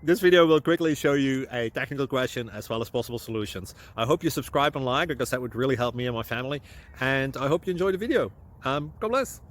This video will quickly show you a technical question as well as possible solutions. I hope you subscribe and like, because that would really help me and my family. And I hope you enjoy the video. God bless.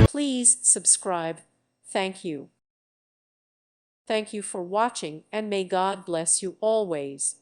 Please subscribe. Thank you. Thank you for watching, and may God bless you always.